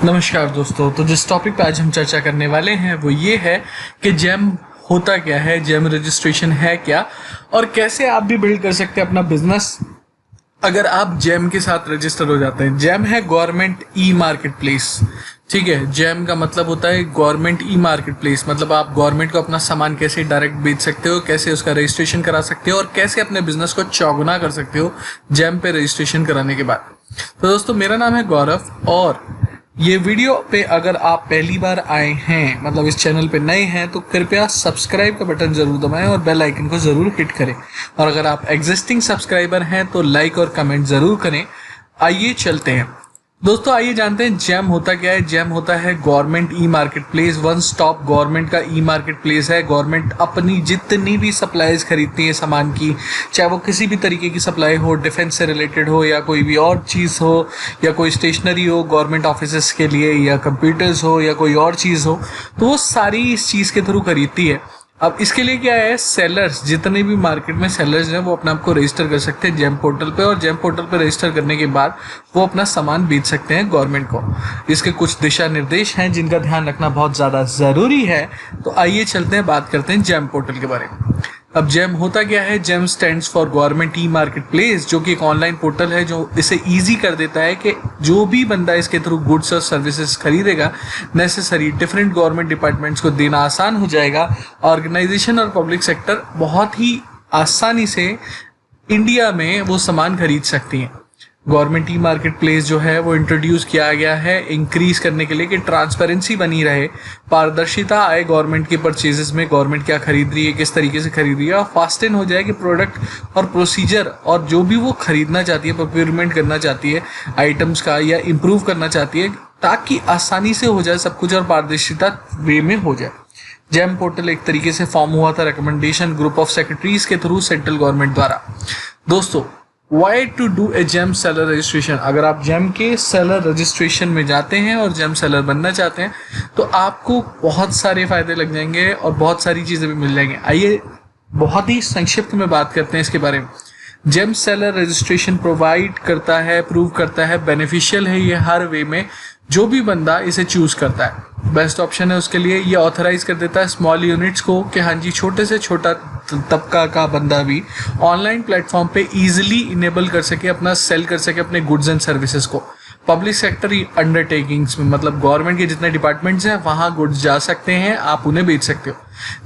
नमस्कार दोस्तों। तो जिस टॉपिक पे आज हम चर्चा करने वाले हैं वो ये है कि जेम होता क्या है, जेम रजिस्ट्रेशन है क्या और कैसे आप भी बिल्ड कर सकते हैं अपना बिजनेस अगर आप जेम के साथ रजिस्टर हो जाते हैं। जेम है गवर्नमेंट ई मार्केट प्लेस। ठीक है, जेम का मतलब होता है गवर्नमेंट ई मार्केट प्लेस, मतलब आप गवर्नमेंट को अपना सामान कैसे डायरेक्ट बेच सकते हो, कैसे उसका रजिस्ट्रेशन करा सकते हो और कैसे अपने बिजनेस को चौगुना कर सकते हो जेम पे रजिस्ट्रेशन कराने के बाद। तो दोस्तों, मेरा नाम है गौरव और ये वीडियो पे अगर आप पहली बार आए हैं, मतलब इस चैनल पे नए हैं, तो कृपया सब्सक्राइब का बटन जरूर दबाएं और बेल आइकन को जरूर हिट करें। और अगर आप एग्जिस्टिंग सब्सक्राइबर हैं तो लाइक और कमेंट जरूर करें। आइए चलते हैं दोस्तों, आइए जानते हैं जेम होता क्या है। जेम होता है government e marketplace, one stop government का ई मार्केट प्लेस है। गवर्नमेंट अपनी जितनी भी सप्लाईज खरीदती है सामान की, चाहे वो किसी भी तरीके की सप्लाई हो, डिफेंस से रिलेटेड हो या कोई भी और चीज़ हो या कोई स्टेशनरी हो गवर्नमेंट ऑफिस के लिए या कंप्यूटर्स हो या कोई और चीज़ हो, तो वो सारी इस चीज़ के थ्रू खरीदती है। अब इसके लिए क्या है, सेलर्स, जितने भी मार्केट में सेलर्स हैं वो अपने आप को रजिस्टर कर सकते हैं जेम पोर्टल पे और जेम पोर्टल पे रजिस्टर करने के बाद वो अपना सामान बेच सकते हैं गवर्नमेंट को। इसके कुछ दिशा निर्देश हैं जिनका ध्यान रखना बहुत ज़्यादा ज़रूरी है। तो आइए चलते हैं, बात करते हैं जेम पोर्टल के बारे में। अब जेम होता क्या है? GeM stands for government e marketplace, जो कि एक ऑनलाइन पोर्टल है जो इसे इजी कर देता है कि जो भी बंदा इसके थ्रू गुड्स और सर्विसेज खरीदेगा, नेसेसरी डिफरेंट गवर्नमेंट डिपार्टमेंट्स को देना आसान हो जाएगा। ऑर्गेनाइजेशन और पब्लिक सेक्टर बहुत ही आसानी से इंडिया में वो सामान खरीद सकती हैं। गवर्नमेंट ई मार्केट प्लेस जो है वो इंट्रोड्यूस किया गया है इंक्रीज करने के लिए कि ट्रांसपेरेंसी बनी रहे, पारदर्शिता आए गवर्नमेंट के परचेजेस में, गवर्नमेंट क्या खरीद रही है, किस तरीके से खरीद रही है, और फास्ट इन हो जाए कि प्रोडक्ट और प्रोसीजर और जो भी वो खरीदना चाहती है, प्रोक्योरमेंट करना चाहती है आइटम्स का या इम्प्रूव करना चाहती है, ताकि आसानी से हो जाए सब कुछ और पारदर्शिता वे में हो जाए। जेम पोर्टल एक तरीके से फॉर्म हुआ था रिकमेंडेशन ग्रुप ऑफ सेक्रेटरीज के थ्रू सेंट्रल गवर्नमेंट द्वारा। दोस्तों, why to do a GeM seller registration? अगर आप जेम के सेलर रजिस्ट्रेशन में जाते हैं और जेम सेलर बनना चाहते हैं तो आपको बहुत सारे फायदे लग जाएंगे और बहुत सारी चीज़ें भी मिल जाएंगी। आइए बहुत ही संक्षिप्त में बात करते हैं इसके बारे में। जेम सेलर रजिस्ट्रेशन प्रोवाइड करता है, प्रूव करता है, बेनिफिशियल है ये हर वे में। जो भी बंदा इसे चूज करता है बेस्ट ऑप्शन है उसके लिए। ये ऑथराइज कर देता है स्मॉल यूनिट्स को कि हाँ जी, छोटे से छोटा तबका का बंदा भी ऑनलाइन प्लेटफॉर्म पे इजीली इनेबल कर सके, अपना सेल कर सके अपने गुड्स एंड सर्विसेज को। पब्लिक सेक्टर अंडरटेकिंग्स में, मतलब गवर्नमेंट के जितने डिपार्टमेंट्स हैं वहाँ गुड्स जा सकते हैं, आप उन्हें बेच सकते हो।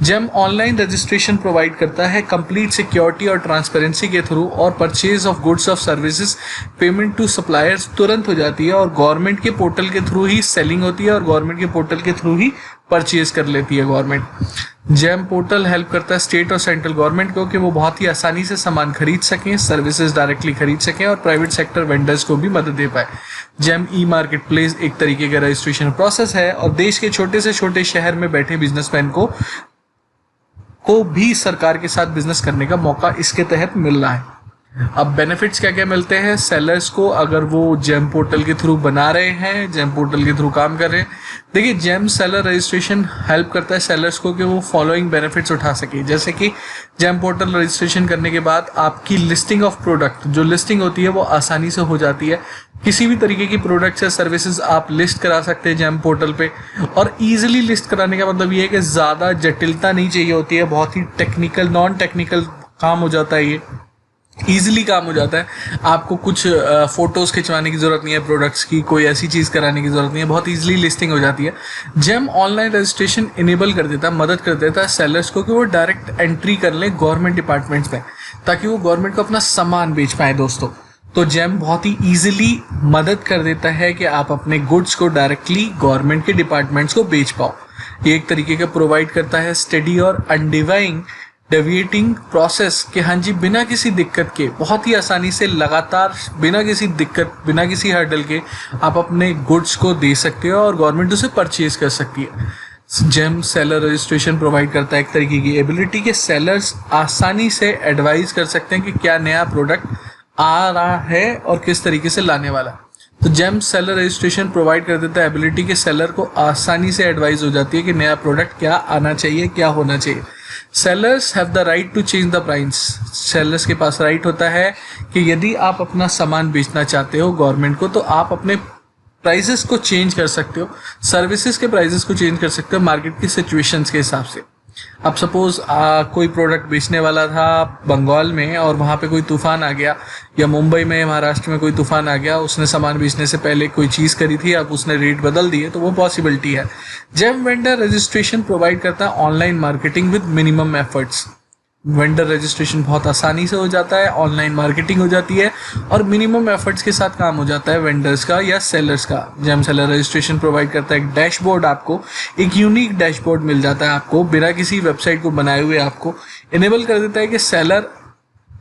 जेम ऑनलाइन रजिस्ट्रेशन प्रोवाइड करता है कंप्लीट सिक्योरिटी और ट्रांसपेरेंसी के थ्रू, और purchase of goods of services, payment to suppliers तुरंत हो जाती है और गवर्नमेंट के पोर्टल के थ्रू ही सेलिंग होती है और गवर्नमेंट के पोर्टल के थ्रू ही परचेज कर लेती है गवर्नमेंट। जेम पोर्टल हेल्प करता है स्टेट और सेंट्रल गवर्नमेंट को कि वो बहुत ही आसानी से सामान खरीद सकें, सर्विसेज डायरेक्टली खरीद सकें और प्राइवेट सेक्टर वेंडर्स को भी मदद दे पाए। जेम ई मार्केट प्लेस एक तरीके का रजिस्ट्रेशन प्रोसेस है और देश के छोटे से छोटे शहर में बैठे बिजनेसमैन को भी सरकार के साथ बिजनेस करने का मौका इसके तहत मिल रहा है। अब बेनिफिट्स क्या क्या मिलते हैं सेलर्स को अगर वो जेम पोर्टल के थ्रू बना रहे हैं, जेम पोर्टल के थ्रू काम कर रहे हैं? देखिए, जेम सेलर रजिस्ट्रेशन हेल्प करता है सेलर्स को कि वो फॉलोइंग बेनिफिट्स उठा सके। जैसे कि जेम पोर्टल रजिस्ट्रेशन करने के बाद आपकी लिस्टिंग ऑफ प्रोडक्ट, जो लिस्टिंग होती है वो आसानी से हो जाती है। किसी भी तरीके की प्रोडक्ट्स या सर्विसेज आप लिस्ट करा सकते हैं जेम पोर्टल पे, और ईजिली लिस्ट कराने का मतलब ये है कि ज़्यादा जटिलता नहीं चाहिए होती है, बहुत ही टेक्निकल, नॉन टेक्निकल काम हो जाता है, ये ईजिली काम हो जाता है। आपको कुछ फोटोज़ खिंचवाने की ज़रूरत नहीं है प्रोडक्ट्स की, कोई ऐसी चीज़ कराने की ज़रूरत नहीं है, बहुत ईजिली लिस्टिंग हो जाती है। जेम ऑनलाइन रजिस्ट्रेशन इनेबल कर देता है, मदद कर देता है सेलर्स को कि वो डायरेक्ट एंट्री कर लें गवर्नमेंट डिपार्टमेंट्स में, ताकि वो गवर्नमेंट को अपना सामान बेच पाएँ दोस्तों। तो जेम बहुत ही ईजिली मदद कर देता है कि आप अपने गुड्स को डायरेक्टली गवर्नमेंट के डिपार्टमेंट्स को बेच पाओ। ये एक तरीके का प्रोवाइड करता है स्टडी और अनडिवाइंग डेविएटिंग प्रोसेस कि हाँ जी, बिना किसी दिक्कत के, बहुत ही आसानी से, लगातार, बिना किसी दिक्कत, बिना किसी हर्डल के आप अपने गुड्स को दे सकते हो और गवर्नमेंट उसे परचेज कर सकती है। जेम सेलर रजिस्ट्रेशन प्रोवाइड करता है एक तरीके की एबिलिटी के सेलर्स आसानी से एडवाइज कर सकते हैं कि क्या नया प्रोडक्ट आ रहा है और किस तरीके से लाने वाला। तो जेम सेलर रजिस्ट्रेशन प्रोवाइड कर देता है एबिलिटी के सेलर को आसानी से एडवाइस हो जाती है कि नया प्रोडक्ट क्या आना चाहिए, क्या होना चाहिए। Sellers have the right to change the price. Sellers के पास राइट होता है कि यदि आप अपना सामान बेचना चाहते हो गवर्नमेंट को, तो आप अपने प्राइसेस को चेंज कर सकते हो, सर्विसेज के प्राइसेस को चेंज कर सकते हो मार्केट की सिचुएशंस के हिसाब से। अब सपोज कोई प्रोडक्ट बेचने वाला था बंगाल में और वहाँ पे कोई तूफान आ गया, या मुंबई में महाराष्ट्र में कोई तूफान आ गया, उसने सामान बेचने से पहले कोई चीज़ करी थी, अब उसने रेट बदल दिए, तो वो पॉसिबिलिटी है। जेम वेंडर रजिस्ट्रेशन प्रोवाइड करता है online marketing with minimum efforts. Vendor registration बहुत आसानी से हो जाता है, ऑनलाइन मार्केटिंग हो जाती है और मिनिमम एफर्ट्स के साथ काम हो जाता है वेंडर्स का या सेलर्स का। जेम सेलर रजिस्ट्रेशन प्रोवाइड करता है एक डैशबोर्ड, आपको एक यूनिक डैशबोर्ड मिल जाता है आपको बिना किसी वेबसाइट को बनाए हुए, आपको इनेबल कर देता है कि सेलर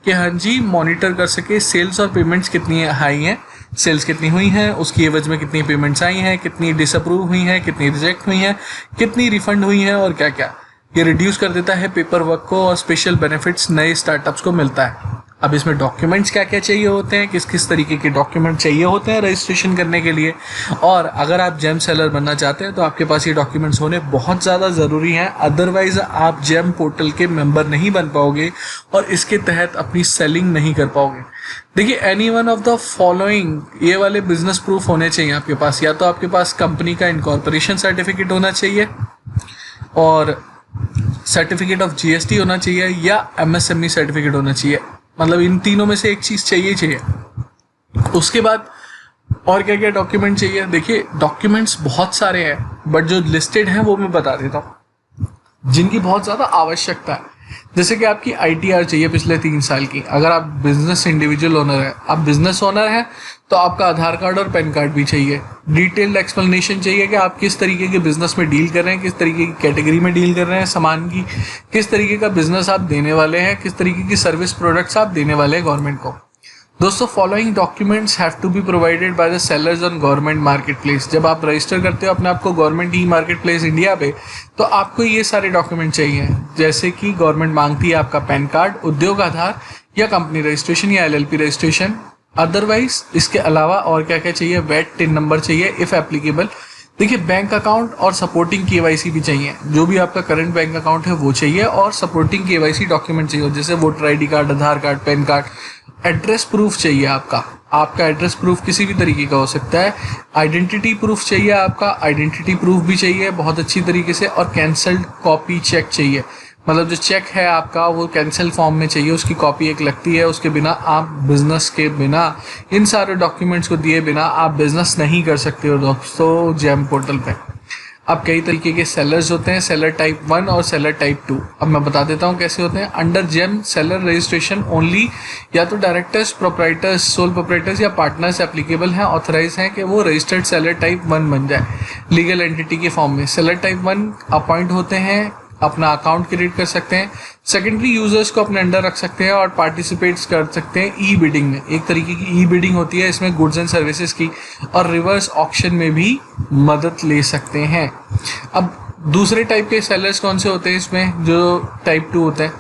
के हाँ जी मॉनिटर कर सके सेल्स और पेमेंट्स कितनी हाई हैं, सेल्स कितनी हुई हैं, उसकी एवज में कितनी पेमेंट्स आई हैं, कितनी डिसअप्रूव हुई हैं, कितनी रिजेक्ट हुई हैं, कितनी रिफंड हुई हैं और क्या क्या। ये रिड्यूस कर देता है पेपर वर्क को और स्पेशल बेनिफिट्स नए स्टार्टअप्स को मिलता है। अब इसमें डॉक्यूमेंट्स क्या क्या चाहिए होते हैं, किस किस तरीके के डॉक्यूमेंट चाहिए होते हैं रजिस्ट्रेशन करने के लिए, और अगर आप जेम सेलर बनना चाहते हैं तो आपके पास ये डॉक्यूमेंट्स होने बहुत ज़्यादा ज़रूरी हैं, अदरवाइज आप जेम पोर्टल के मेंबर नहीं बन पाओगे और इसके तहत अपनी सेलिंग नहीं कर पाओगे। देखिए, any one of the following ये वाले बिजनेस प्रूफ होने चाहिए आपके पास। या तो आपके पास कंपनी का इनकॉर्पोरेशन सर्टिफिकेट होना चाहिए और सर्टिफिकेट ऑफ जीएसटी होना चाहिए या एमएसएमई सर्टिफिकेट होना चाहिए, मतलब इन तीनों में से एक चीज़ चाहिए। उसके बाद और क्या क्या डॉक्यूमेंट चाहिए? देखिए, डॉक्यूमेंट्स बहुत सारे हैं बट जो लिस्टेड हैं वो मैं बता देता हूँ जिनकी बहुत ज़्यादा आवश्यकता है। जैसे कि आपकी आईटीआर चाहिए पिछले 3 साल की, अगर आप बिजनेस इंडिविजुअल ओनर है, आप बिजनेस ओनर हैं तो आपका आधार कार्ड और पैन कार्ड भी चाहिए। डिटेल्ड एक्सप्लेनेशन चाहिए कि आप किस तरीके के बिजनेस में डील कर रहे हैं, किस तरीके की कैटेगरी में डील कर रहे हैं, सामान की किस तरीके का बिजनेस आप देने वाले हैं, किस तरीके की सर्विस प्रोडक्ट्स आप देने वाले हैं गवर्नमेंट को। दोस्तों, following documents have to be provided by the sellers on government marketplace. जब आप रजिस्टर करते हो अपने आप को government e marketplace India पे, तो आपको ये सारे डॉक्यूमेंट चाहिए, जैसे कि गवर्नमेंट मांगती है आपका पैन कार्ड, उद्योग आधार या कंपनी रजिस्ट्रेशन या एलएलपी रजिस्ट्रेशन। अदरवाइज इसके अलावा और क्या क्या चाहिए? वैट टिन नंबर चाहिए इफ एप्लीकेबल। देखिए, बैंक अकाउंट और सपोर्टिंग केवाईसी भी चाहिए, जो भी आपका करंट बैंक अकाउंट है वो चाहिए और सपोर्टिंग केवाईसी डॉक्यूमेंट चाहिए, जैसे voter ID card, Aadhaar card, PAN card. Address proof चाहिए आपका एड्रेस प्रूफ किसी भी तरीके का हो सकता है। आइडेंटिटी प्रूफ चाहिए आपका, आइडेंटिटी प्रूफ भी चाहिए बहुत अच्छी तरीके से। और कैंसल्ड कॉपी चेक चाहिए, मतलब जो चेक है आपका वो कैंसिल फॉर्म में चाहिए, उसकी कॉपी एक लगती है। उसके बिना आप बिजनेस के बिना इन सारे डॉक्यूमेंट्स को दिए बिना आप बिजनेस नहीं कर सकते हो दोस्तों जेम पोर्टल पे। अब कई तरीके के सेलर्स होते हैं, सेलर टाइप 1 और सेलर टाइप 2। अब मैं बता देता हूँ कैसे होते हैं। Under GeM seller registration only या तो डायरेक्टर्स, प्रोप्राइटर्स, सोल प्रोप्राइटर्स या पार्टनर्स एप्लीकेबल हैं, ऑथराइज हैं कि वो रजिस्टर्ड सेलर टाइप 1 बन जाए लीगल एंटिटी के फॉर्म में। सेलर टाइप 1 अपॉइंट होते हैं, अपना अकाउंट क्रिएट कर सकते हैं, सेकेंडरी यूजर्स को अपने अंडर रख सकते हैं और पार्टिसिपेट्स कर सकते हैं ई बिडिंग में। एक तरीके की ई बिडिंग होती है इसमें गुड्स एंड सर्विसेज की, और रिवर्स ऑक्शन में भी मदद ले सकते हैं। अब दूसरे टाइप के सेलर्स कौन से होते हैं इसमें, जो टाइप 2 होते हैं?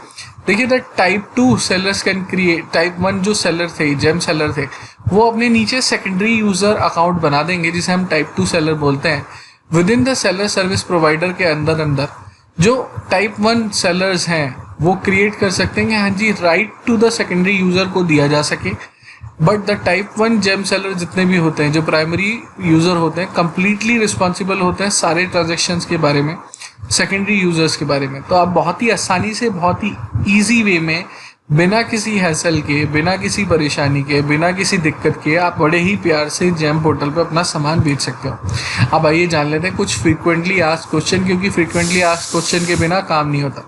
देखिए, the type 2 sellers can create, type 1 जो सेलर थे, जेम सेलर थे, वो अपने नीचे सेकेंडरी यूजर अकाउंट बना देंगे जिसे हम टाइप 2 सेलर बोलते हैं। With in the seller service provider के अंदर जो टाइप 1 सेलर्स हैं वो क्रिएट कर सकते हैं कि हाँ जी right to the secondary user को दिया जा सके। But the type 1 GeM seller जितने भी होते हैं, जो प्राइमरी यूजर होते हैं, कंप्लीटली रिस्पॉन्सिबल होते हैं सारे ट्रांजेक्शन्स के बारे में, सेकेंडरी यूजर्स के बारे में। तो आप बहुत ही आसानी से, बहुत ही ईजी वे में, बिना किसी हैसल के, बिना किसी परेशानी के, बिना किसी दिक्कत के, आप बड़े ही प्यार से जेम पोर्टल पर अपना सामान बेच सकते हो। अब आइए जान लेते हैं कुछ फ्रीक्वेंटली आस्क्ड क्वेश्चन, क्योंकि फ्रीक्वेंटली आस्क्ड क्वेश्चन के बिना काम नहीं होता।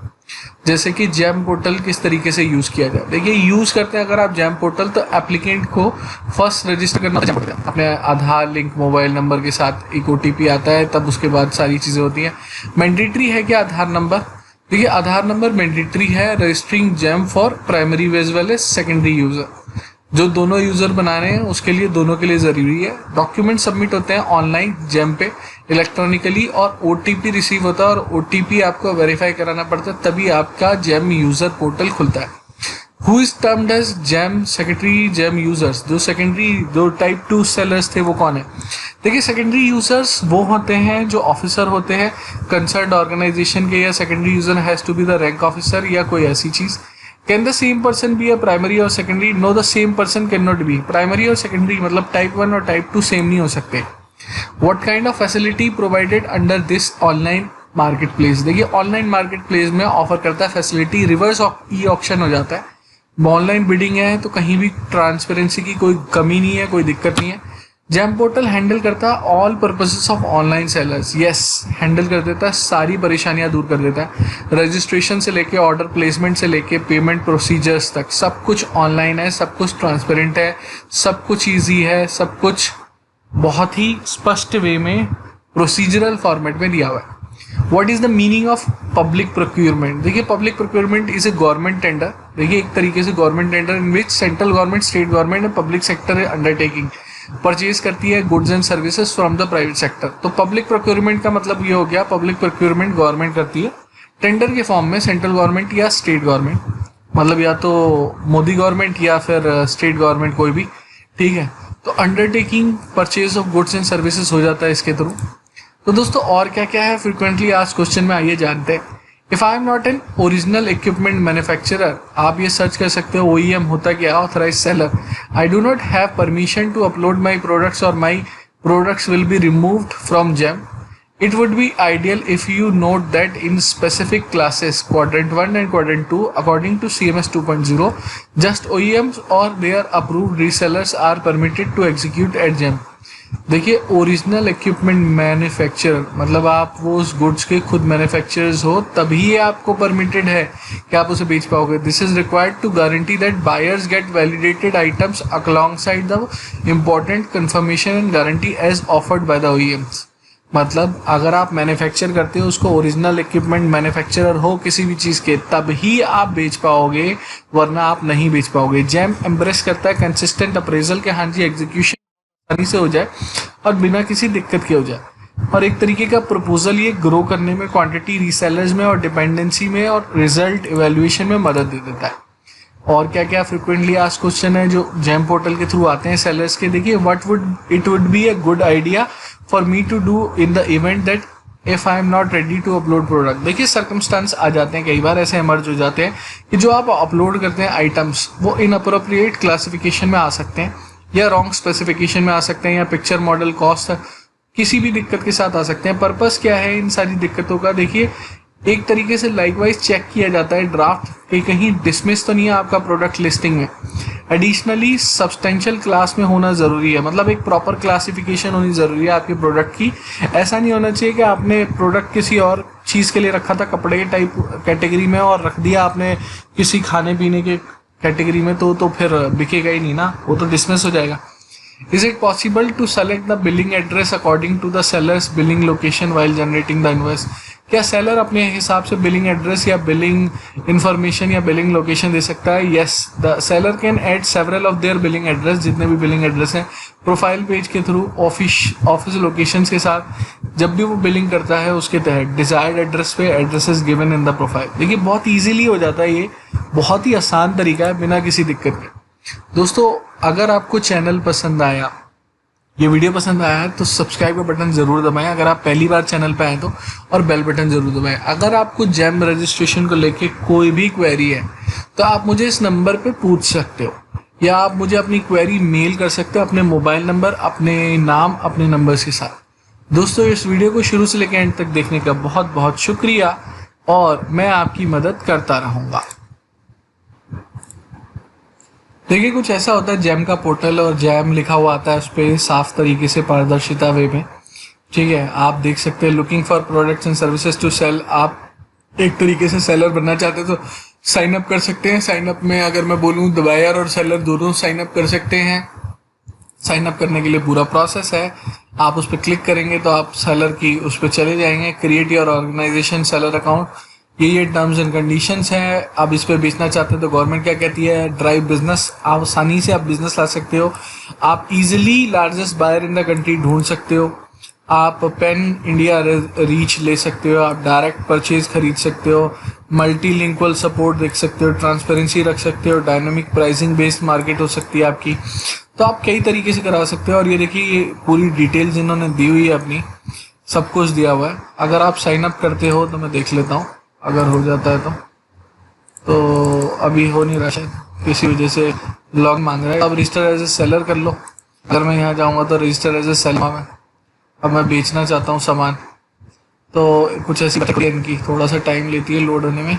जैसे कि जेम पोर्टल किस तरीके से यूज़ किया जाए। देखिए, यूज़ करते हैं अगर आप जेम पोर्टल, तो एप्लीकेंट को फर्स्ट रजिस्टर करना पड़ता है अपने आधार लिंक मोबाइल नंबर के साथ। एक OTP आता है, तब उसके बाद सारी चीज़ें होती हैं। मैंडेटरी है क्या आधार नंबर? देखिए, आधार नंबर मैंडेटरी है registering GeM for primary as well as secondary user. जो दोनों यूजर बना रहे हैं उसके लिए, दोनों के लिए ज़रूरी है। डॉक्यूमेंट सबमिट होते हैं ऑनलाइन जेम पे इलेक्ट्रॉनिकली, और OTP रिसीव होता है, और OTP आपको वेरीफाई कराना पड़ता है, तभी आपका जेम यूजर पोर्टल खुलता है। Who is termed as GeM secondary GeM users? जो सेकेंडरी, जो टाइप 2 सेलर्स थे वो कौन है? देखिए, सेकेंडरी यूजर्स वो होते हैं जो ऑफिसर होते हैं कंसर्न्ड ऑर्गेनाइजेशन के, या secondary user has to be the rank officer या कोई ऐसी चीज़। Can the same person be a primary और secondary? No, the same person can not be. Primary और सेकेंडरी मतलब टाइप 1 और टाइप 2 सेम नहीं हो सकते। What kind of facility provided under this online marketplace. देखिए ऑनलाइन मार्केट प्लेस में offer करता है फैसिलिटी, रिवर्स ई ऑक्शन हो जाता है। ऑनलाइन बिडिंग है तो कहीं भी ट्रांसपेरेंसी की कोई कमी नहीं है, कोई दिक्कत नहीं है। जैम पोर्टल हैंडल करता है all purposes of online sellers. Yes, handle कर देता है, सारी परेशानियां दूर कर देता है। रजिस्ट्रेशन से लेके ऑर्डर प्लेसमेंट से लेके पेमेंट प्रोसीजर्स तक सब कुछ ऑनलाइन है, सब कुछ ट्रांसपेरेंट है, सब कुछ ईजी है, सब कुछ बहुत ही स्पष्ट वे में प्रोसीजरल फॉर्मेट में दिया हुआ है। What is the meaning of public procurement. देखिए public procurement is a government tender. देखिए एक तरीके से government tender in which central government, state government and public sector undertaking purchase करती है goods and services from the private sector. तो public procurement का मतलब ये हो गया, पब्लिक प्रोक्यूरमेंट गवर्नमेंट करती है टेंडर के फॉर्म में, सेंट्रल गवर्नमेंट या स्टेट गवर्नमेंट, मतलब या तो मोदी गवर्नमेंट या फिर स्टेट गवर्नमेंट कोई भी, ठीक है। तो undertaking purchase of goods and services हो जाता है इसके थ्रू। तो दोस्तों और क्या क्या है फ्रिक्वेंटली आज क्वेश्चन में, आइए जानते हैं। If I am not an original equipment manufacturer, आप ये सर्च कर सकते हो OEM होता क्या, authorise seller. I do not have permission to upload my products और my products will be removed from GeM. It would be ideal if you note that in specific classes, quadrant 1 and quadrant 2, according to CMS 2.0, just OEMs or their approved resellers are permitted to execute at GEM. देखिए original equipment manufacturer मतलब आप वो उस goods के खुद manufacturers हो तभी ये आपको परमिटेड है कि आप उसे बेच पाओगे। This is required to guarantee that buyers get validated items alongside the important confirmation and guarantee as offered by the OEMs। मतलब अगर आप मैन्युफैक्चर करते हो उसको ओरिजिनल इक्विपमेंट मैन्युफैक्चरर हो किसी भी चीज़ के, तब ही आप बेच पाओगे, वरना आप नहीं बेच पाओगे। जेम एम्ब्रेस करता है कंसिस्टेंट अप्रेजल के, हाँ जी एग्जीक्यूशन आसानी से हो जाए और बिना किसी दिक्कत के हो जाए, और एक तरीके का प्रपोजल ये ग्रो करने में, क्वांटिटी रीसेलर्स में और डिपेंडेंसी में और रिजल्ट इवेल्युएशन में मदद दे देता है। और क्या क्या फ्रिक्वेंटली आज क्वेश्चन है जो जेम पोर्टल के थ्रू आते हैं सेलर्स के। देखिए what would it would be a good idea for me to do in the event that if I am not ready to upload product. देखिए सर्कमस्टांस आ जाते हैं, कई बार ऐसे इमर्ज हो जाते हैं कि जो आप अपलोड करते हैं आइटम्स वो इनअप्रोप्रिएट क्लासिफिकेशन में आ सकते हैं या रॉन्ग स्पेसिफिकेशन में आ सकते हैं या पिक्चर मॉडल कॉस्ट किसी भी दिक्कत के साथ आ सकते हैं। पर्पस क्या है इन सारी दिक्कतों का, देखिए एक तरीके से लाइकवाइज चेक किया जाता है ड्राफ्ट कि कहीं डिसमिस तो नहीं है आपका प्रोडक्ट लिस्टिंग में। एडिशनली सब्सटेंशियल क्लास में होना ज़रूरी है, मतलब एक प्रॉपर क्लासिफिकेशन होनी ज़रूरी है आपके प्रोडक्ट की। ऐसा नहीं होना चाहिए कि आपने प्रोडक्ट किसी और चीज़ के लिए रखा था, कपड़े के टाइप कैटेगरी में, और रख दिया आपने किसी खाने पीने के कैटेगरी में, तो फिर बिकेगा ही नहीं ना, वो तो डिसमिस हो जाएगा। Is it possible to select the billing address according to the seller's billing location while generating the invoice? क्या सेलर अपने हिसाब से बिलिंग एड्रेस या बिलिंग इंफॉर्मेशन या बिलिंग लोकेशन दे सकता है? Yes, the seller can add several of their billing address, जितने भी बिलिंग एड्रेस हैं, प्रोफाइल पेज के थ्रू, ऑफिस लोकेशंस के साथ। जब भी वो बिलिंग करता है उसके तहत डिजायर्ड एड्रेस पे addresses given in the profile. देखिए बहुत ईजिली हो जाता है, ये बहुत ही आसान तरीका है बिना किसी दिक्कत के। दोस्तों अगर आपको चैनल पसंद आया, ये वीडियो पसंद आया है तो सब्सक्राइब का बटन ज़रूर दबाएं अगर आप पहली बार चैनल पे आए तो, और बेल बटन ज़रूर दबाएं। अगर आपको जेम रजिस्ट्रेशन को लेके कोई भी क्वेरी है तो आप मुझे इस नंबर पे पूछ सकते हो, या आप मुझे अपनी क्वेरी मेल कर सकते हो अपने मोबाइल नंबर, अपने नाम, अपने नंबर्स के साथ। दोस्तों इस वीडियो को शुरू से लेकर एंड तक देखने का बहुत बहुत शुक्रिया, और मैं आपकी मदद करता रहूँगा। देखिए कुछ ऐसा होता है जेम का पोर्टल, और जेम लिखा हुआ आता है उस पर साफ तरीके से पारदर्शिता वे में, ठीक है। आप देख सकते हैं looking for products and services to sell. आप एक तरीके से सेलर बनना चाहते हैं तो साइन अप कर सकते हैं। साइन अप में अगर मैं बोलूँ द बायर और सेलर दोनों साइन अप कर सकते हैं। साइन अप करने के लिए पूरा प्रोसेस है, आप उस पर क्लिक करेंगे तो आप सेलर की उस पर चले जाएंगे, create your organisation seller account, ये टर्म्स एंड कंडीशंस है। आप इस पर बेचना चाहते हैं तो गवर्नमेंट क्या कहती है, ड्राइव बिजनेस, आप आसानी से आप बिजनेस ला सकते हो। आप easily largest buyer in the country ढूंढ सकते हो। आप पेन इंडिया रीच ले सकते हो, आप डायरेक्ट परचेज खरीद सकते हो, मल्टी लिंक्वल सपोर्ट देख सकते हो, ट्रांसपेरेंसी रख सकते हो, डायनामिक प्राइसिंग बेस्ड मार्केट हो सकती है आपकी। तो आप कई तरीके से करा सकते हो। और ये देखिए ये पूरी डिटेल्स इन्होंने दी हुई है अपनी, सब कुछ दिया हुआ है। अगर आप साइन अप करते हो तो मैं देख लेता हूँ, अगर हो जाता है तो अभी हो नहीं रहा शायद, किसी वजह से लॉग मांग रहा है। अब रजिस्टर एज ए सेलर कर लो। अगर मैं यहाँ जाऊँगा तो रजिस्टर एज ए सेलर में अब मैं बेचना चाहता हूँ सामान, तो कुछ ऐसी इनकी थोड़ा सा टाइम लेती है लोड होने में,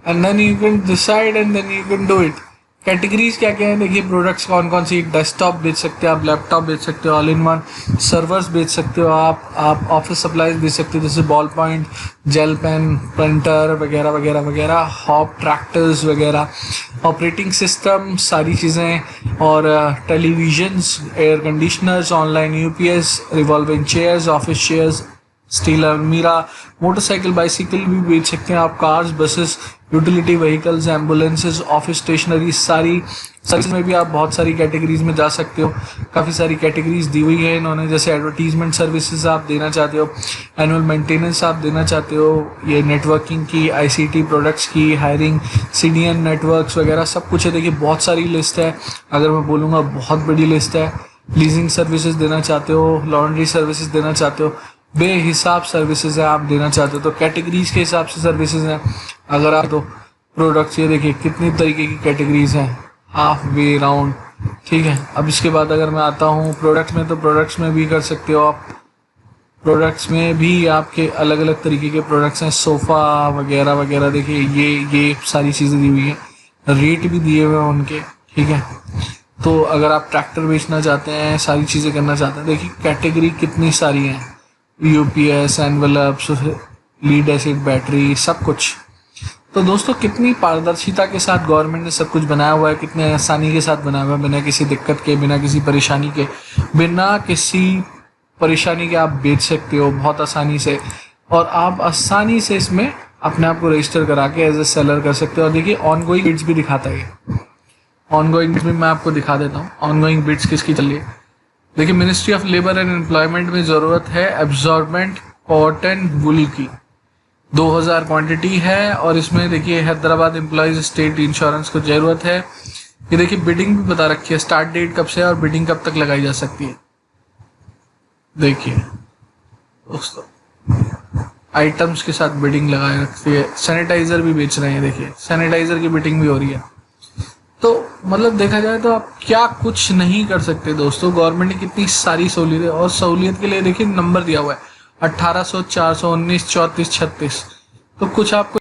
and then you can decide and then you can do it. Categories क्या क्या है देखिए, प्रोडक्ट्स कौन कौन सी, डेस्कटॉप बेच सकते हो आप, लैपटॉप बेच सकते हो, ऑल इन वन सर्वर्स बेच सकते हो आप ऑफिस सप्लाईज बेच सकते हो जैसे ball point, gel pen, printer वगैरह वगैरह वगैरह, हॉप ट्रैक्टर्स वगैरह, ऑपरेटिंग सिस्टम सारी चीज़ें, और televisions, air conditioners, online UPS, revolving chairs, office chairs, steel अलमीरा, मोटरसाइकिल बाइसिकल भी बेच सकते हैं आप, cars, buses, utility vehicles, ambulances, office stationery, सारी सर्विस में भी आप बहुत सारी कैटेगरीज में जा सकते हो। काफ़ी सारी कैटेगरीज दी हुई है इन्होंने, जैसे एडवर्टीजमेंट सर्विसेज आप देना चाहते हो, एनुअल मेंटेनेंस आप देना चाहते हो, ये नेटवर्किंग की, आईसीटी प्रोडक्ट्स की, हायरिंग, सीडीएन नेटवर्क्स वगैरह सब कुछ है। देखिए बहुत सारी लिस्ट है, अगर मैं बोलूँगा बहुत बड़ी लिस्ट है। लीजिंग सर्विसेज देना चाहते हो, लॉन्ड्री सर्विसेज देना चाहते हो, बेहिसाब सर्विसेज है आप देना चाहते हो, तो कैटेगरीज के हिसाब से सर्विसेज हैं। अगर आप तो प्रोडक्ट्स, ये देखिए कितनी तरीके की कैटेगरीज हैं, हाफ वे राउंड, ठीक है। अब इसके बाद अगर मैं आता हूँ प्रोडक्ट्स में, तो प्रोडक्ट्स में भी कर सकते हो आप, प्रोडक्ट्स में भी आपके अलग अलग तरीके के प्रोडक्ट्स हैं, सोफ़ा वगैरह वगैरह। देखिए ये सारी चीज़ें दी हुई हैं, रेट भी दिए हुए हैं उनके, ठीक है। तो अगर आप ट्रैक्टर बेचना चाहते हैं, सारी चीज़ें करना चाहते हैं, देखिए कैटेगरी कितनी सारी हैं, UPS, envelopes, lead acid battery, सब कुछ। तो दोस्तों कितनी पारदर्शिता के साथ गवर्नमेंट ने सब कुछ बनाया हुआ है, कितने आसानी के साथ बनाया हुआ है, बिना किसी दिक्कत के, बिना किसी परेशानी के, बिना किसी परेशानी के आप बेच सकते हो बहुत आसानी से, और आप आसानी से इसमें अपने आप को रजिस्टर करा के एज ए सेलर कर सकते हो। और देखिए ऑनगोइंग बिड्स भी दिखाता है, ऑनगोइंग बिड्स भी मैं आपको दिखा देता हूँ। ऑनगोइंग बिड्स किसकी चल रही है, देखिए ministry of labour and employment में ज़रूरत है एब्जॉर्बेंट कॉटन वुल की 2000 क्वांटिटी है, और इसमें देखिए हैदराबाद एम्प्लॉयज स्टेट इंश्योरेंस को ज़रूरत है। ये देखिए बिडिंग भी बता रखी है, स्टार्ट डेट कब से है और बिडिंग कब तक लगाई जा सकती है। देखिए दोस्तों आइटम्स के साथ बिडिंग लगाए रखती है। सैनिटाइज़र भी बेच रहे हैं, देखिए सैनिटाइज़र की बिडिंग भी हो रही है। तो मतलब देखा जाए तो आप क्या कुछ नहीं कर सकते दोस्तों, गवर्नमेंट ने कितनी सारी सहूलियतें, और सहूलियत के लिए देखिए नंबर दिया हुआ है 1800, 419, 34, 36। तो कुछ आपको